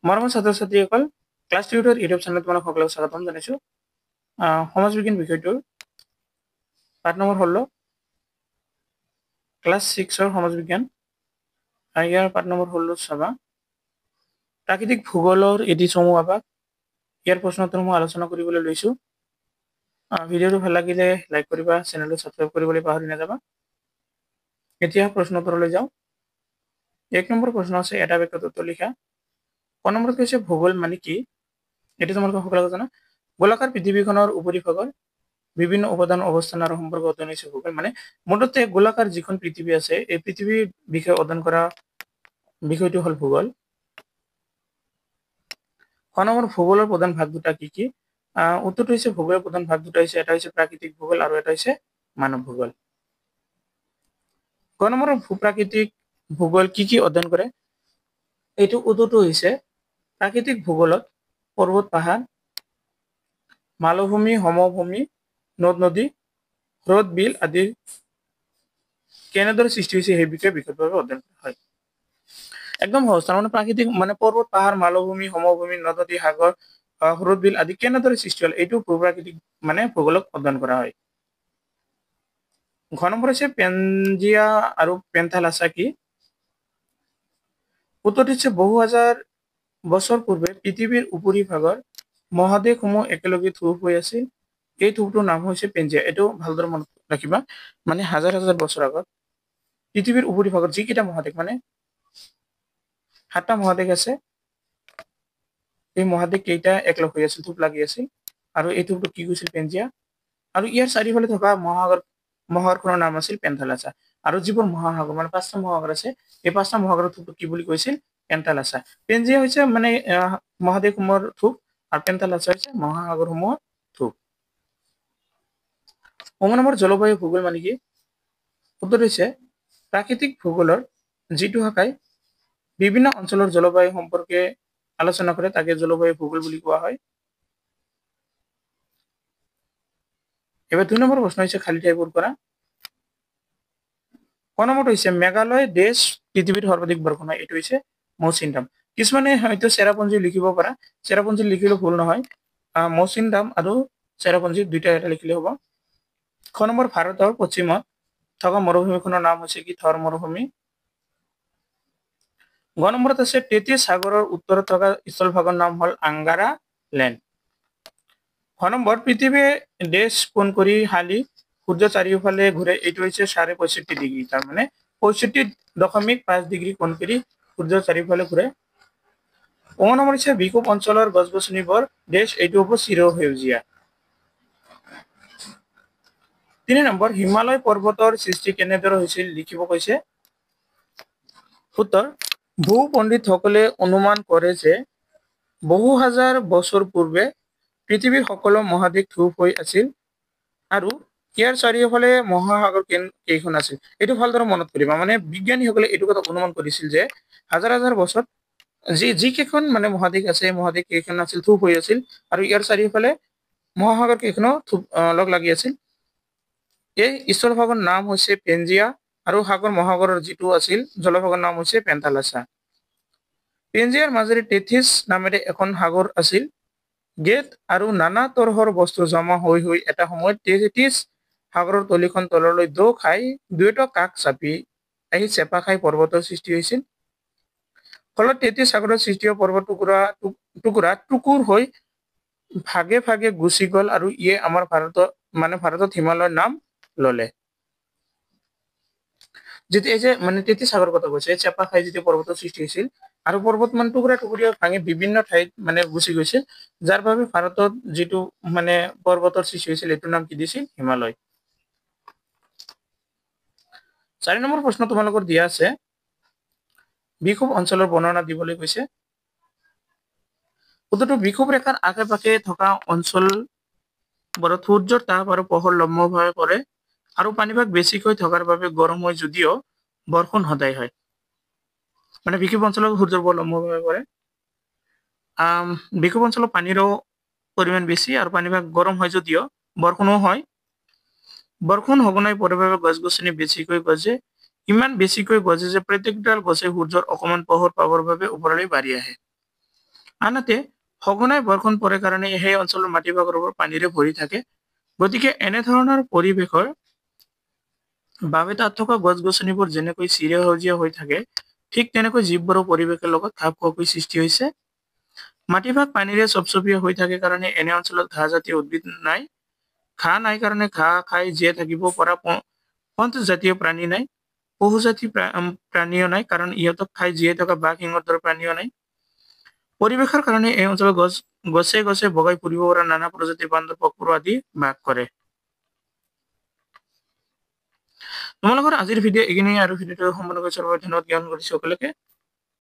মৰমৰ ছাত্ৰ-ছাত্ৰীসকল, class tutor YouTube চেনেলত তোমালোক সকলোকে স্বাগতম জনাইছো। সমাজ বিজ্ঞান বিষয়টোৰ পাঠ নম্বৰ 16 ক্লাছ 6ৰ সমাজ বিজ্ঞান। ইয়াৰ পাঠ নম্বৰ 16 চাবা। প্ৰাকৃতিক ভূগোলৰ এডিসমূহ আবাক ইয়াৰ প্ৰশ্নোত্তৰসমূহ আলোচনা কৰিবলৈ লৈছো। ভিডিঅ'টো ভাল লাগিলে লাইক কৰিবা, চেনেলটো ছাবস্ক্ৰাইব কৰিবলৈ পাহৰি নাযাবা। এতিয়া প্ৰশ্নোত্তৰলৈ যাওঁ। 1 নম্বৰ প্ৰশ্ন আছে, এটা বাক্যত উত্তৰ লিখা। ক নম্বৰত কৈছে ভূগোল মানে কি? এটি তোমালোকে সকলোকে জানা। গোলাকাৰ পৃথিৱীখনৰ উপৰিভাগৰ বিভিন্ন উপাদান অৱস্থান আৰু সম্পৰ্ক অধ্যয়ন হৈছে ভূগোল। মানে মুঠতে গোলাকাৰ যিখন পৃথিৱী আছে, এই পৃথিৱীৰ বিষয়ে অধ্যয়ন কৰা বিষয়টো হ'ল ভূগোল। ক নম্বৰ ভূগোলৰ প্ৰধান ভাগ দুটা কি কি? উত্তৰটো হৈছে ভূগোলৰ প্ৰধান ভাগ দুটা হৈছে, এটা হৈছে প্ৰাকৃতিক ভূগোল আৰু এটা হৈছে মানৱ ভূগোল। ক নম্বৰ ভূ-প্ৰাকৃতিক ভূগোল কি কি অধ্যয়ন কৰে? এইটো উত্তৰটো হৈছে প্ৰাকৃতিক ভূগোলত পৰ্বত পাহাৰ, মালভূমি, সমভূমি, নদ-নদী, হ্ৰদ, বিল আদিৰ কেনেদৰে সৃষ্টি হৈছে সেই বিষয়ে বিশদভাৱে অধ্যয়ন কৰা হয়। একদম সহজ, তাৰমানে প্ৰাকৃতিক মানে পৰ্বত পাহাৰ, মালভূমি, সমভূমি, নদ-নদী, সাগৰ, হ্ৰদ, বিল আদি কেনেদৰে সৃষ্টি হ'ল এইটো ভূ-প্ৰাকৃতিক মানে ভূগোলক অধ্যয়ন কৰা হয়। ঘ নম্বৰ হৈছে পেনজিয়া আৰু পেন্থালাছা কি? উত্তৰটো হৈছে বহু হাজাৰ বছৰ পূৰ্বে পৃথিৱীৰ উপৰিভাগৰ মহাদেশসমূহ একেলগে থোপ হৈ আছিল। এই থোপটোৰ নাম হৈছে পেনজিয়া। এইটো ভালদৰে মনত ৰাখিবা। মানে হাজাৰ হাজাৰ বছৰ আগত পৃথিৱীৰ উপৰিভাগত যিকেইটা মহাদেশ, মানে 7টা মহাদেশ আছে, এই মহাদেশ কেইটা একলগ হৈ আছিল, থোপ লাগি আছিল, আৰু এই থোপটো কি কৈছিল? পেনজিয়া। আৰু ইয়াৰ চাৰিওফালে থকা মহাসাগৰখনৰ নাম আছিল পেন্থালাছা। আৰু যিবোৰ মহাসাগৰ মানে 5টা মহাসাগৰ আছে, এই 5টা মহাসাগৰৰ থোপটো কি বুলি কৈছিল? পেন্থালাছা। পেনজিয়া হৈছে মানে মহাদেশসমূহৰ থোপ, আৰু পেন্থালাছা হৈছে মহাসাগৰসমূহৰ থোপ। 9 নম্বৰ জলবায়ু ভূগোল মানে কি? উত্তৰ হৈছে প্ৰাকৃতিক ভূগোলৰ যিটো শাখাই বিভিন্ন অঞ্চলৰ জলবায়ু সম্পৰ্কে আলোচনা কৰে তাকে জলবায়ু ভূগোল বুলি কোৱা হয়। এবাৰ 2 নম্বৰ প্ৰশ্ন হৈছে খালি ঠাই পূৰণ কৰা। ক নম্বৰটো হৈছে মেঘালয় দেশ পৃথিৱীৰ সৰ্বাধিক বৰষুণ হয়, এইটো হৈছে মৌচিনৰাম। কিছুমানে হয়তো চেৰাপুঞ্জী লিখিব পাৰা, চেৰাপুঞ্জী লিখিলেও ভুল নহয়। মৌচিনৰাম আৰু চেৰাপুঞ্জী দুইটা এটা লিখিলে হ'ব। খ নম্বৰ ভাৰতৰ পশ্চিমত থকা মৰুভূমিখনৰ নাম হৈছে কি? থৰ মৰুভূমি। গ নম্বৰত আছে 33 সাগৰৰ উত্তৰত থকা স্থলভাগৰ নাম হ'ল আংগাৰা লেণ্ড। খ নম্বৰ পৃথিৱীয়ে দেশ কোণ কৰি হালি সূৰ্য চাৰিওফালে ঘূৰে, এইটো হৈছে 65.5 ডিগ্ৰী, তাৰমানে 65.5 ডিগ্ৰী কোণ কৰি সূৰ্য চাৰিওফালে ঘূৰে। 9 নম্বৰ হৈছে বিষুৱ অঞ্চলৰ গছ-গছনিবোৰ দেশ, এইটো হ'ব চিৰসেউজীয়া। 3 নম্বৰ হিমালয় পৰ্বতৰ সৃষ্টি কেনেদৰে হৈছিল লিখিব কৈছে। উত্তৰ ভূ পণ্ডিতসকলে অনুমান কৰে যে বহু হাজাৰ বছৰ পূৰ্বে পৃথিৱীৰ সকলো মহাদেশ থোপ হৈ আছিল আৰু ইয়াৰ চাৰিওফালে মহাসাগৰ কেইখন আছিল। এইটো ভালদৰে মনত কৰিবা, মানে বিজ্ঞানীসকলে এইটো কথা অনুমান কৰিছিল যে হাজাৰ হাজাৰ বছৰত যিকেইখন মানে মহাদেশ আছে, এই মহাদেশ কেইখন আছিল থোপ হৈ আছিল, আৰু ইয়াৰ চাৰিওফালে মহাসাগৰ কেইখনো লগ লাগি আছিল। এই স্থলভাগৰ নাম হৈছে পেনজিয়া, আৰু সাগৰ মহাসাগৰৰ যিটো আছিল জলভাগৰ নাম হৈছে পেন্থালাছা। পেনজিয়াৰ মাজেৰে 33 নামেৰে এখন সাগৰ আছিল। গেট আৰু নানা তৰহৰ বস্তু জমা হৈ হৈ এটা সময়ত 33 সাগৰৰ তলিখন তললৈ দ খাই দুয়োটা কাষ চাপি আহি চেপা খাই পৰ্বতৰ সৃষ্টি হৈছিল। ফলত 33 সাগৰৰ সৃষ্টি হোৱা পৰ্বত টুকুৰ হৈ ভাগে ভাগে গুচি গ'ল, আৰু ইয়ে আমাৰ ভাৰতত হিমালয়ৰ নাম ললে। যেতিয়া এই যে মানে 33 সাগৰৰ কথা কৈছে, চেপা খাই যেতিয়া পৰ্বতৰ সৃষ্টি হৈছিল, আৰু পৰ্বত মানে টুকুৰা ভাঙি বিভিন্ন ঠাইত মানে গুচি গৈছিল, যাৰ বাবে ভাৰতত যিটো মানে পৰ্বতৰ সৃষ্টি হৈছিল এইটোৰ নাম কি দিছিল? হিমালয়। 4 নম্বৰ প্ৰশ্ন তোমালোকৰ দিয়া আছে, বিষুৱ অঞ্চলৰ বৰ্ণনা দিবলৈ কৈছে। উত্তৰটো বিষুৱ ৰেখাৰ আশে পাশে থকা অঞ্চলবোৰত সূৰ্যৰ তাপ আৰু পোহৰ লম্বভাৱে পৰে, আৰু পানীভাগ বেছিকৈ থকাৰ বাবে গৰম হয় যদিও বৰ্ষণ সদায় হয়। মানে বিষুৱ অঞ্চলত সূৰ্যৰ পোহৰ লম্বভাৱে পৰে। বিষুৱ অঞ্চলত পানীৰো পৰিমাণ বেছি, আৰু পানীভাগ গৰম হয় যদিও বৰ্ষণো হয়। বৰ্ষণ সঘনাই পৰে বাবে গছ-গছনি বেছিকৈ গজে, ইমান বেছিকৈ গজে যে প্ৰত্যেকডাল গছে সূৰ্যৰ অকণমান পোহৰ পাবৰ বাবে ওপৰলৈ বাঢ়ি আহে। আনহাতে সঘনাই বৰষুণ পৰে কাৰণে সেই অঞ্চলৰ মাটিভাগৰ ওপৰত পানীৰে ভৰি থাকে। গতিকে এনেধৰণৰ পৰিৱেশৰ বাবে তাত থকা গছ-গছনিবোৰ যেনেকৈ চিৰসেউজীয়া হৈ থাকে, ঠিক তেনেকৈ জীৱবোৰো পৰিৱেশৰ লগত খাপ খোৱাকৈ সৃষ্টি হৈছে। মাটিভাগ পানীৰে চপচপীয়া হৈ থাকে কাৰণে এনে অঞ্চলত ঘাঁহজাতীয় উদ্ভিদ নাই। ঘাঁহ নাই কাৰণে ঘাঁহ খাই জীয়াই থাকিব পৰা জাতীয় প্ৰাণী নাই। পশুজাতীয় প্ৰাণীও নাই কাৰণ ইহঁতক খাই জীয়াই থকা বাঘ সিংহৰ দৰে প্ৰাণীও নাই। পৰিৱেশৰ কাৰণে এই অঞ্চলত গছে গছে বগাই ফুৰিব পৰা নানা প্ৰজাতিৰ বান্দৰ, পক্ষী আদি বাস কৰে। তোমালোকৰ আজিৰ ভিডিঅ' এইখিনিয়ে আৰু ভিডিঅ'টো সম্পূৰ্ণ কৰি চোৱাৰ বাবে ধন্যবাদ জ্ঞাপন কৰিছো সকলোকে।